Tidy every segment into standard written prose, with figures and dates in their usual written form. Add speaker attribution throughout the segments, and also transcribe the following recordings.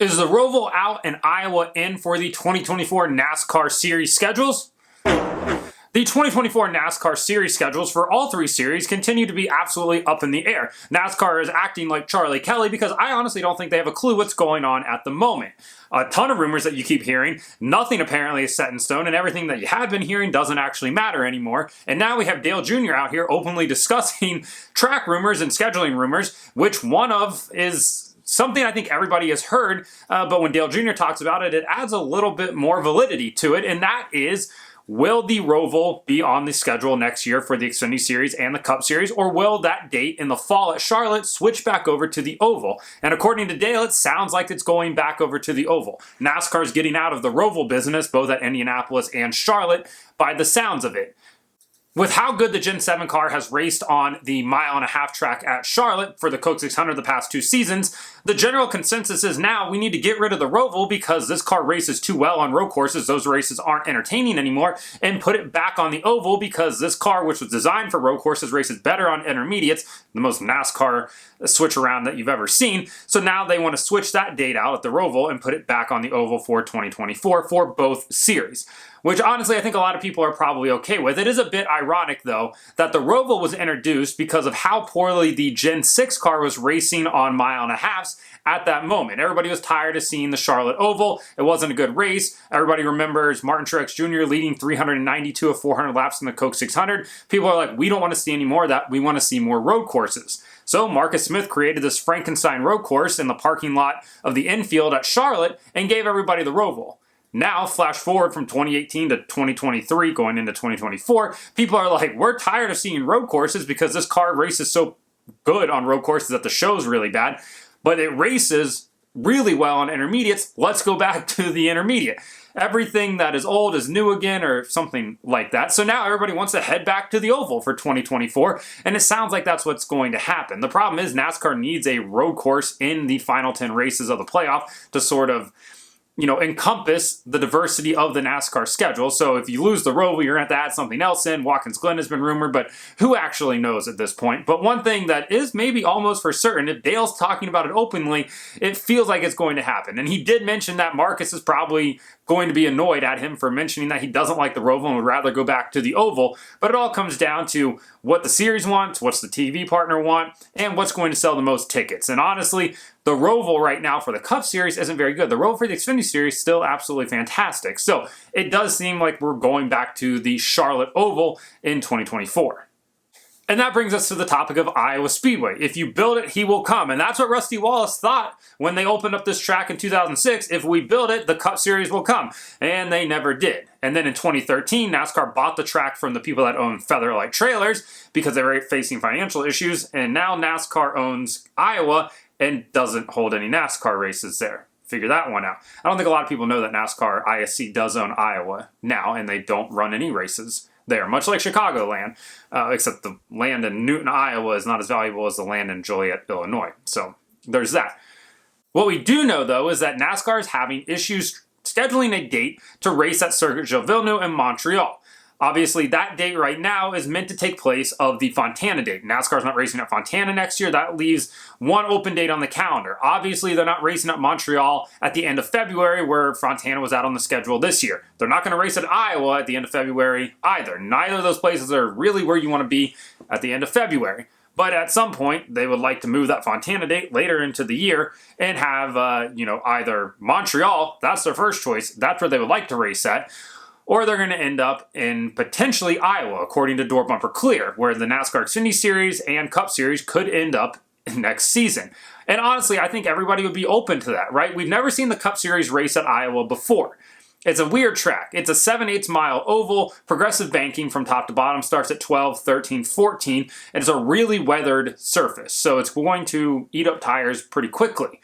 Speaker 1: Is the Roval out and Iowa in for the 2024 NASCAR Series schedules? The 2024 NASCAR Series schedules for all three series continue to be absolutely up in the air. NASCAR is acting like Charlie Kelly because I honestly don't think they have a clue what's going on at the moment. A ton of rumors that you keep hearing, nothing apparently is set in stone, and everything that you have been hearing doesn't actually matter anymore. And now we have Dale Jr. out here openly discussing track rumors and scheduling rumors, which one of is something I think everybody has heard, but when Dale Jr. talks about it, it adds a little bit more validity to it, and that is, will the Roval be on the schedule next year for the Xfinity Series and the Cup Series, or will that date in the fall at Charlotte switch back over to the Oval? And according to Dale, it sounds like it's going back over to the Oval. NASCAR is getting out of the Roval business, both at Indianapolis and Charlotte, by the sounds of it. With how good the Gen 7 car has raced on the mile-and-a-half track at Charlotte for the Coke 600 the past 2 seasons, the general consensus is now we need to get rid of the Roval because this car races too well on road courses, those races aren't entertaining anymore, and put it back on the Oval because this car, which was designed for road courses, races better on intermediates, the most NASCAR switch around that you've ever seen. So now they want to switch that date out at the Roval and put it back on the Oval for 2024 for both series. Which honestly I think a lot of people are probably okay with. It is a bit ironic though that the Roval was introduced because of how poorly the Gen 6 car was racing on mile-and-a-halves at that moment. Everybody was tired of seeing the Charlotte Oval. It wasn't a good race. Everybody remembers Martin Truex Jr. leading 392 of 400 laps in the Coke 600. People are like, we don't want to see any more of that. We want to see more road courses. So Marcus Smith created this Frankenstein road course in the parking lot of the infield at Charlotte and gave everybody the Roval. Now, flash forward from 2018 to 2023, going into 2024, people are like, we're tired of seeing road courses because this car races so good on road courses that the show's really bad, but it races really well on intermediates. Let's go back to the intermediate. Everything that is old is new again or something like that. So now everybody wants to head back to the Oval for 2024, and it sounds like that's what's going to happen. The problem is NASCAR needs a road course in the final 10 races of the playoff to sort of encompass the diversity of the NASCAR schedule. So if you lose the Roval, you're going to have to add something else in. Watkins Glen has been rumored, but who actually knows at this point? But one thing that is maybe almost for certain, if Dale's talking about it openly, it feels like it's going to happen. And he did mention that Marcus is probably going to be annoyed at him for mentioning that he doesn't like the Roval and would rather go back to the Oval. But it all comes down to what the series wants, what's the TV partner want, and what's going to sell the most tickets. And honestly, the Roval right now for the Cup Series isn't very good. The Roval for the Xfinity Series is still absolutely fantastic. So it does seem like we're going back to the Charlotte Oval in 2024. And that brings us to the topic of Iowa Speedway. If you build it, he will come. And that's what Rusty Wallace thought when they opened up this track in 2006. If we build it, the Cup Series will come. And they never did. And then in 2013, NASCAR bought the track from the people that own Featherlight Trailers because they were facing financial issues. And now NASCAR owns Iowa and doesn't hold any NASCAR races there. Figure that one out. I don't think a lot of people know that NASCAR ISC does own Iowa now, and they don't run any races there, much like Chicagoland, except the land in Newton, Iowa is not as valuable as the land in Joliet, Illinois. So there's that. What we do know, though, is that NASCAR is having issues scheduling a date to race at Circuit Gilles Villeneuve in Montreal. Obviously, that date right now is meant to take place of the Fontana date. NASCAR's not racing at Fontana next year. That leaves one open date on the calendar. Obviously, they're not racing at Montreal at the end of February, where Fontana was out on the schedule this year. They're not going to race at Iowa at the end of February either. Neither of those places are really where you want to be at the end of February. But at some point, they would like to move that Fontana date later into the year and have, either Montreal, that's their first choice, that's where they would like to race at, or they're going to end up in potentially Iowa, according to Door Bumper Clear, where the NASCAR Xfinity Series and Cup Series could end up next season. And honestly, I think everybody would be open to that, right? We've never seen the Cup Series race at Iowa before. It's a weird track. It's a 7/8 mile oval. Progressive banking from top to bottom starts at 12, 13, 14. And it's a really weathered surface, so it's going to eat up tires pretty quickly.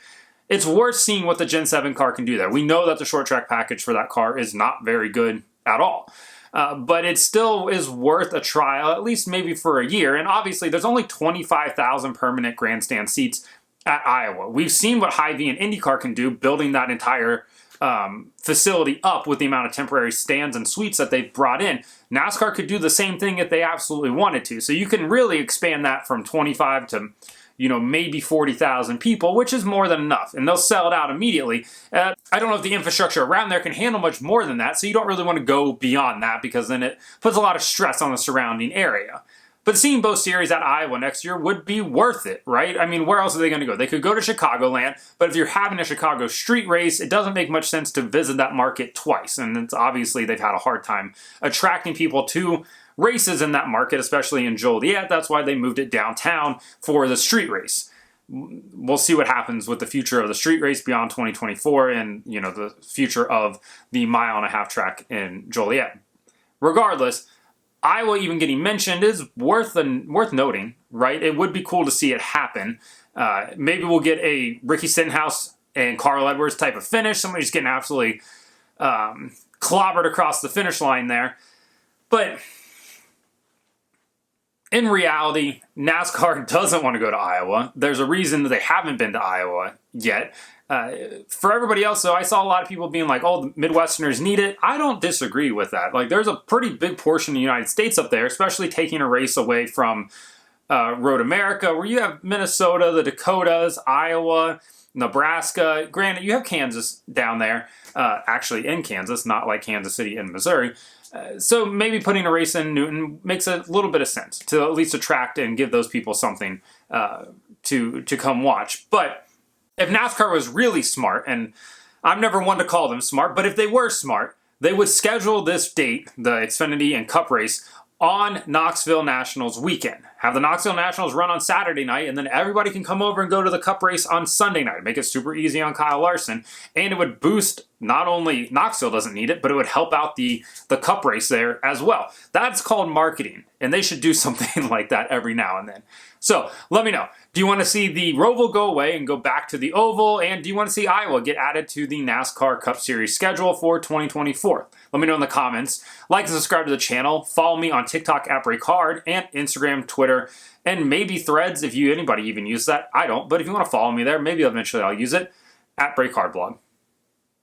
Speaker 1: It's worth seeing what the Gen 7 car can do there. We know that the short track package for that car is not very good at all. But it still is worth a trial, at least maybe for a year. And obviously, there's only 25,000 permanent grandstand seats at Iowa. We've seen what Hy-Vee and IndyCar can do, building that entire facility up with the amount of temporary stands and suites that they've brought in. NASCAR could do the same thing if they absolutely wanted to. So you can really expand that from 25 to maybe 40,000 people, which is more than enough, and they'll sell it out immediately. I don't know if the infrastructure around there can handle much more than that, so you don't really want to go beyond that because then it puts a lot of stress on the surrounding area. But seeing both series at Iowa next year would be worth it, right? I mean, where else are they going to go? They could go to Chicagoland, but if you're having a Chicago street race, it doesn't make much sense to visit that market twice. And it's obviously they've had a hard time attracting people to races in that market, especially in Joliet. That's why they moved it downtown for the street race. We'll see what happens with the future of the street race beyond 2024 and, the future of the 1.5-mile track in Joliet. Regardless, Iowa even getting mentioned is worth noting, right? It would be cool to see it happen. Maybe we'll get a Ricky Stenhouse and Carl Edwards type of finish. Somebody's getting absolutely clobbered across the finish line there. But in reality, NASCAR doesn't want to go to Iowa. There's a reason that they haven't been to Iowa yet. For everybody else, though, I saw a lot of people being like, oh, the Midwesterners need it. I don't disagree with that. Like, there's a pretty big portion of the United States up there, especially taking a race away from Road America, where you have Minnesota, the Dakotas, Iowa, Nebraska. Granted, you have Kansas down there, actually in Kansas, not like Kansas City in Missouri. So maybe putting a race in Newton makes a little bit of sense to at least attract and give those people something to come watch. But if NASCAR was really smart, and I'm never one to call them smart, but if they were smart, they would schedule this date, the Xfinity and Cup race, on Knoxville Nationals weekend. Have the Knoxville Nationals run on Saturday night, and then everybody can come over and go to the Cup race on Sunday night. Make it super easy on Kyle Larson, and it would boost, not only Knoxville doesn't need it, but it would help out the Cup race there as well. That's called marketing, and they should do something like that every now and then. So let me know. Do you want to see the Roval go away and go back to the Oval? And do you want to see Iowa get added to the NASCAR Cup Series schedule for 2024? Let me know in the comments. Like and subscribe to the channel. Follow me on TikTok at BreakHard and Instagram, Twitter, and maybe Threads if anybody even uses that. I don't, but if you want to follow me there, maybe eventually I'll use it at BreakHardBlog.